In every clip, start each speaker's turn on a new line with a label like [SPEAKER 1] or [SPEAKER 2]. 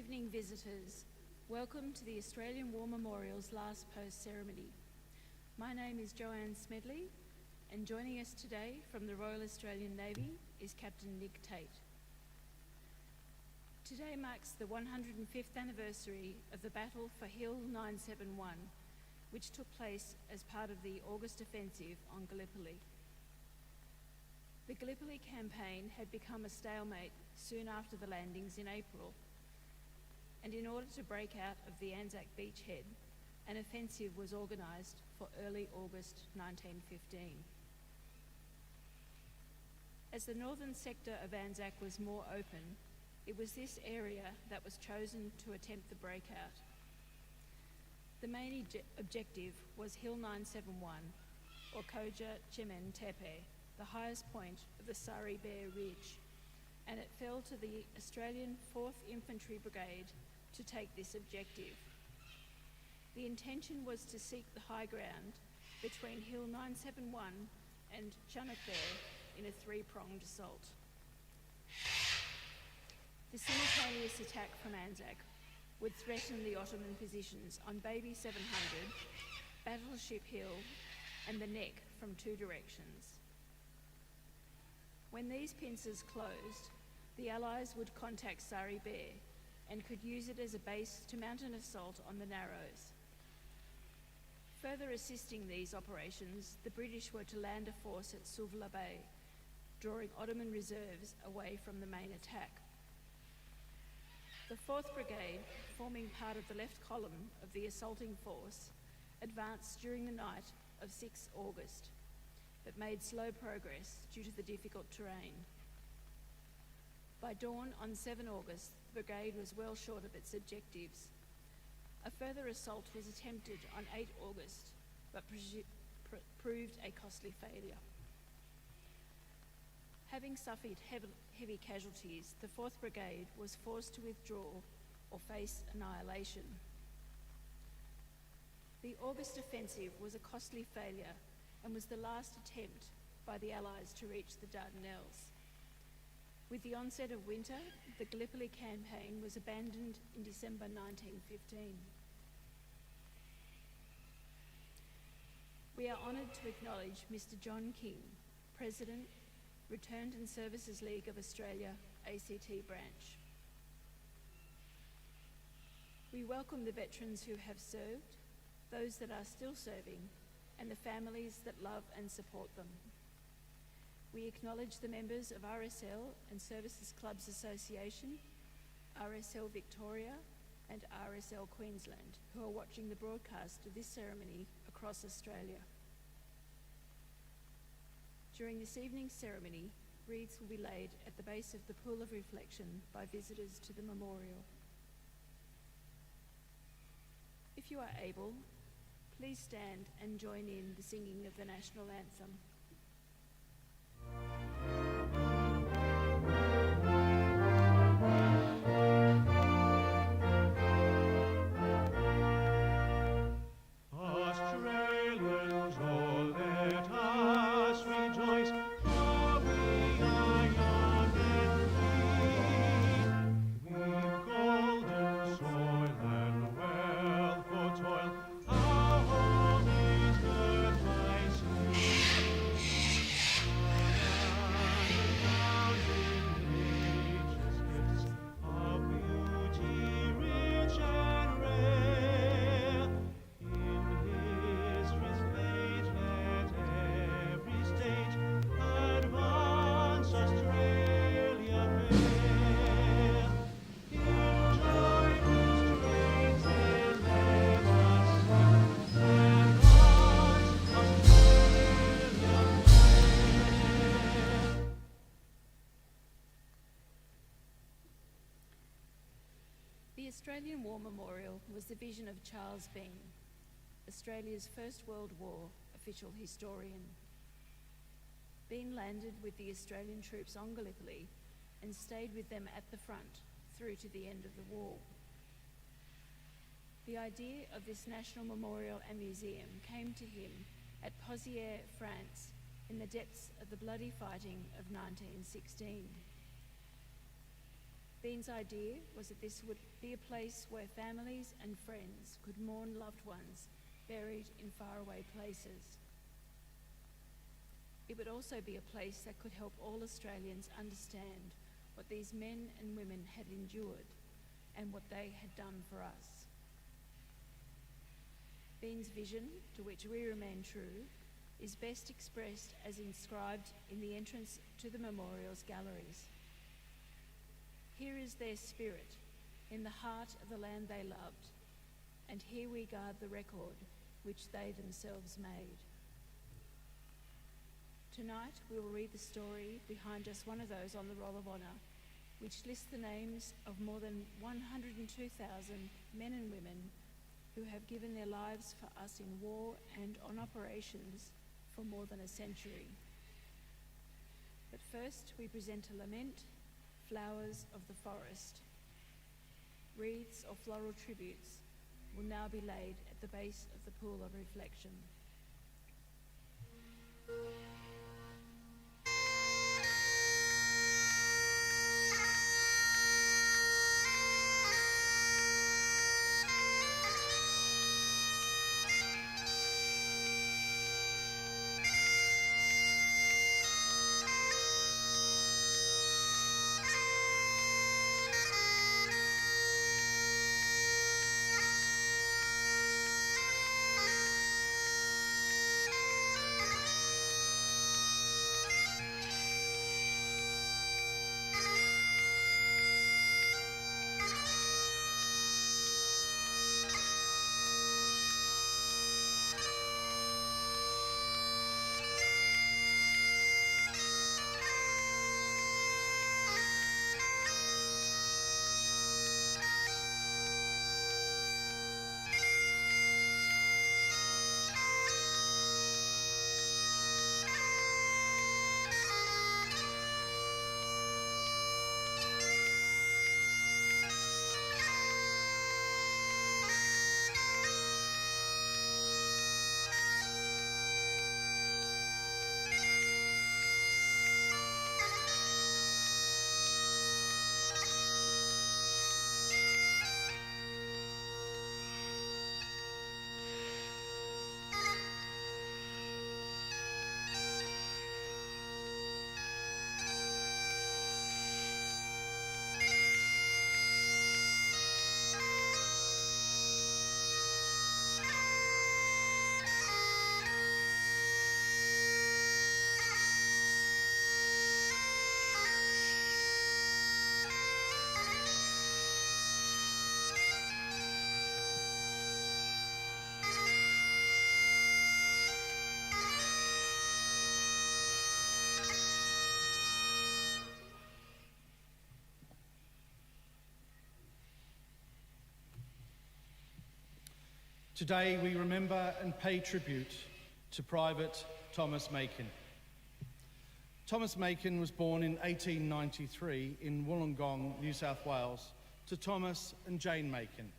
[SPEAKER 1] evening, visitors. Welcome to the Australian War Memorial's last post ceremony. My name is Joanne Smedley, and joining us today from the Royal Australian Navy is Captain Nick Tate. Today marks the 105th anniversary of the Battle for Hill 971, which took place as part of the August Offensive on Gallipoli. The Gallipoli campaign had become a stalemate soon after the landings in April, and in order to break out of the Anzac beachhead, an offensive was organised for early August 1915. As the northern sector of Anzac was more open, it was this area that was chosen to attempt the breakout. The main objective was Hill 971, or Koja Chemen Tepe, the highest point of the Sari Bear Ridge, and it fell to the Australian 4th Infantry Brigade to take this objective. The intention was to seek the high ground between Hill 971 and Chunuk Bear in a three-pronged assault. The simultaneous attack from Anzac would threaten the Ottoman positions on Baby 700, Battleship Hill, and the Neck from two directions. When these pincers closed, the Allies would contact Sari Bear and could use it as a base to mount an assault on the Narrows. Further assisting these operations, the British were to land a force at Suvla Bay, drawing Ottoman reserves away from the main attack. The 4th Brigade, forming part of the left column of the assaulting force, advanced during the night of 6 August, but made slow progress due to the difficult terrain. By dawn on 7 August, the brigade was well short of its objectives. A further assault was attempted on 8 August, but proved a costly failure. Having suffered heavy casualties, the 4th Brigade was forced to withdraw or face annihilation. The August offensive was a costly failure and was the last attempt by the Allies to reach the Dardanelles. With the onset of winter, the Gallipoli campaign was abandoned in December 1915. We are honoured to acknowledge Mr. John King, President, Returned and Services League of Australia, ACT branch. We welcome the veterans who have served, those that are still serving, and the families that love and support them. We acknowledge the members of RSL and Services Clubs Association, RSL Victoria and RSL Queensland, who are watching the broadcast of this ceremony across Australia. During this evening's ceremony, wreaths will be laid at the base of the Pool of Reflection by visitors to the memorial. If you are able, please stand and join in the singing of the National Anthem. The Australian War Memorial was the vision of Charles Bean, Australia's First World War official historian. Bean landed with the Australian troops on Gallipoli and stayed with them at the front through to the end of the war. The idea of this national memorial and museum came to him at Pozières, France, in the depths of the bloody fighting of 1916. Bean's idea was that this would be a place where families and friends could mourn loved ones buried in faraway places. It would also be a place that could help all Australians understand what these men and women had endured and what they had done for us. Bean's vision, to which we remain true, is best expressed as inscribed in the entrance to the memorial's galleries. Here is their spirit, in the heart of the land they loved, and here we guard the record which they themselves made. Tonight we will read the story behind just one of those on the Roll of Honour, which lists the names of more than 102,000 men and women who have given their lives for us in war and on operations for more than a century. But first we present a lament, Flowers of the Forest. Wreaths or floral tributes will now be laid at the base of the pool of reflection.
[SPEAKER 2] Today we remember and pay tribute to Private Thomas Makin. Thomas Makin was born in 1893 in Wollongong, New South Wales, to Thomas and Jane Makin.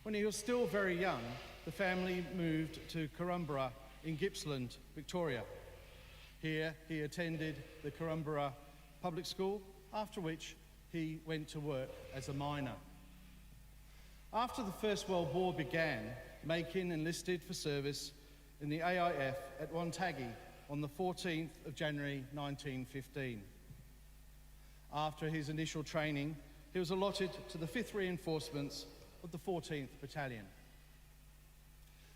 [SPEAKER 2] When he was still very young, the family moved to Canberra in Gippsland, Victoria. Here he attended the Canberra Public School, after which he went to work as a miner. After the First World War began, Makin enlisted for service in the AIF at Wonthaggi on the 14th of January 1915. After his initial training, he was allotted to the 5th Reinforcements of the 14th Battalion.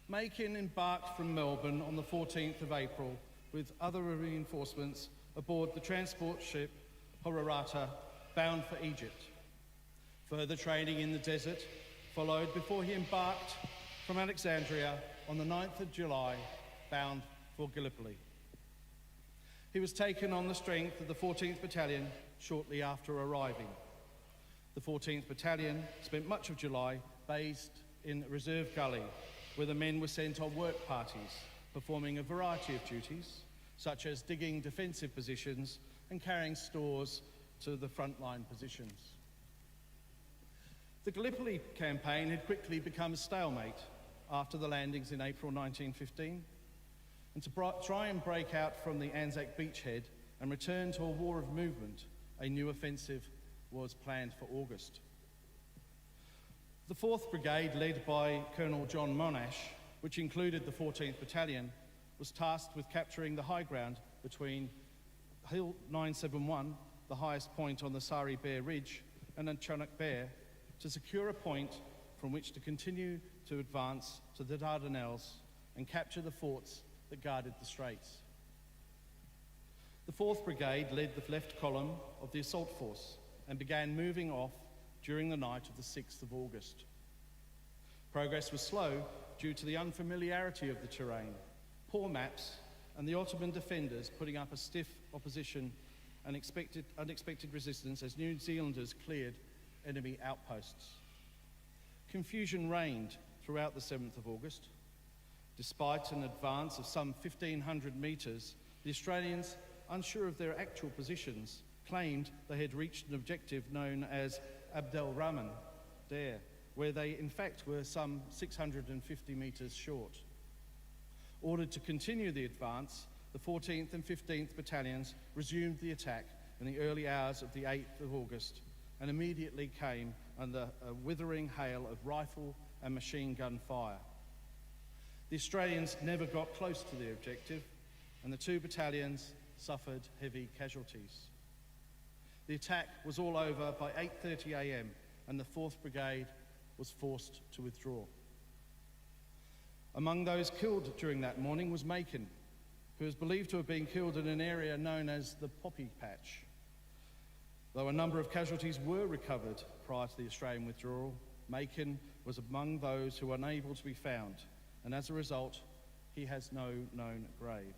[SPEAKER 2] Makin embarked from Melbourne on the 14th of April with other reinforcements aboard the transport ship Horarata, bound for Egypt. Further training in the desert followed before he embarked from Alexandria on the 9th of July, bound for Gallipoli. He was taken on the strength of the 14th Battalion shortly after arriving. The 14th Battalion spent much of July based in Reserve Gully, where the men were sent on work parties, performing a variety of duties, such as digging defensive positions and carrying stores to the frontline positions. The Gallipoli campaign had quickly become a stalemate after the landings in April 1915, and to try and break out from the Anzac beachhead and return to a war of movement, a new offensive was planned for August. The 4th Brigade, led by Colonel John Monash, which included the 14th Battalion, was tasked with capturing the high ground between Hill 971, the highest point on the Sari Bair Ridge, and Chunuk Bair, to secure a point from which to continue to advance to the Dardanelles and capture the forts that guarded the straits. The 4th Brigade led the left column of the assault force and began moving off during the night of the 6th of August. Progress was slow due to the unfamiliarity of the terrain, poor maps, and the Ottoman defenders putting up a stiff opposition and unexpected resistance as New Zealanders cleared enemy outposts. Confusion reigned throughout the 7th of August. Despite an advance of some 1,500 metres, the Australians, unsure of their actual positions, claimed they had reached an objective known as Abdel Rahman Dare, where they in fact were some 650 metres short. Ordered to continue the advance, the 14th and 15th Battalions resumed the attack in the early hours of the 8th of August and immediately came under a withering hail of rifle and machine gun fire. The Australians never got close to their objective, and the 2 battalions suffered heavy casualties. The attack was all over by 8:30 a.m, and the 4th Brigade was forced to withdraw. Among those killed during that morning was Makin, who is believed to have been killed in an area known as the Poppy Patch. Though a number of casualties were recovered prior to the Australian withdrawal, Makin was among those who were unable to be found, and as a result, he has no known grave.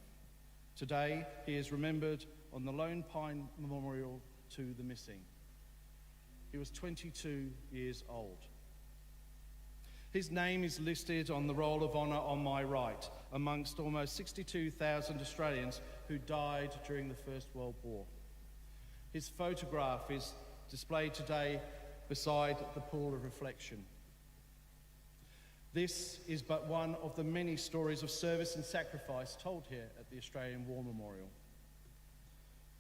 [SPEAKER 2] Today, he is remembered on the Lone Pine Memorial to the Missing. He was 22 years old. His name is listed on the Roll of Honour on my right, amongst almost 62,000 Australians who died during the First World War. His photograph is displayed today beside the pool of reflection. This is but one of the many stories of service and sacrifice told here at the Australian War Memorial.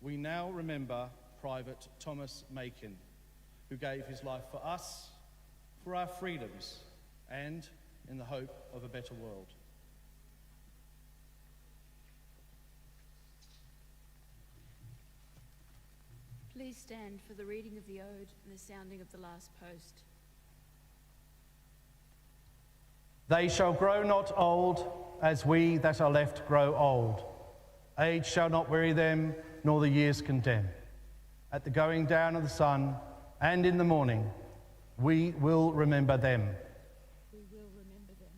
[SPEAKER 2] We now remember Private Thomas Makin, who gave his life for us, for our freedoms, and in the hope of a better world.
[SPEAKER 1] Please stand for the reading of the ode and the sounding of the last post.
[SPEAKER 2] They shall grow not old, as we that are left grow old. Age shall not weary them, nor the years condemn. At the going down of the sun, and in the morning, we will remember them.
[SPEAKER 1] We will remember them.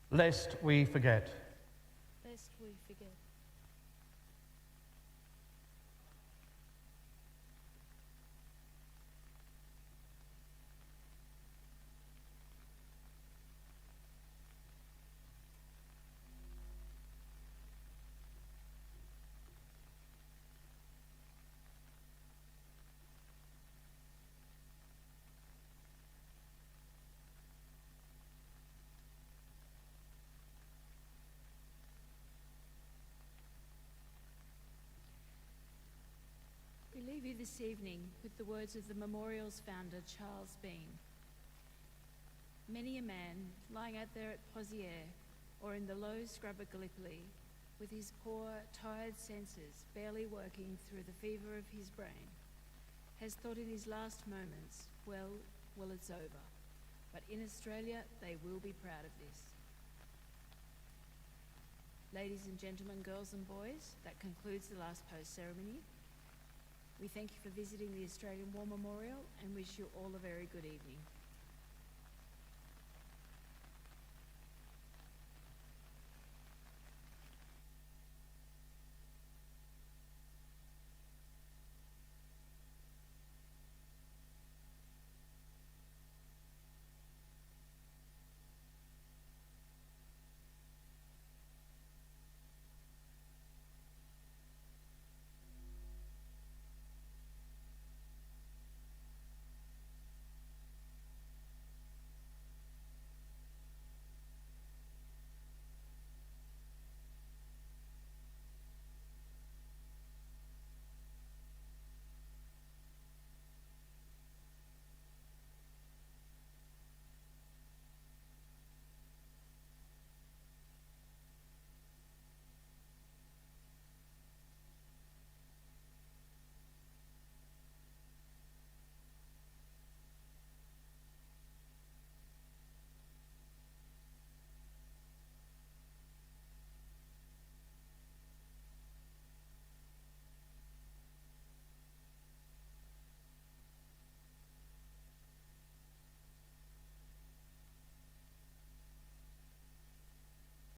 [SPEAKER 2] Lest we forget.
[SPEAKER 1] Lest we forget. this evening with the words of the memorial's founder, Charles Bean. Many a man lying out there at Pozières or in the low scrub of Gallipoli, with his poor, tired senses barely working through the fever of his brain, has thought in his last moments, well, it's over. But in Australia, they will be proud of this. Ladies and gentlemen, girls and boys, that concludes the last post ceremony. We thank you for visiting the Australian War Memorial and wish you all a very good evening.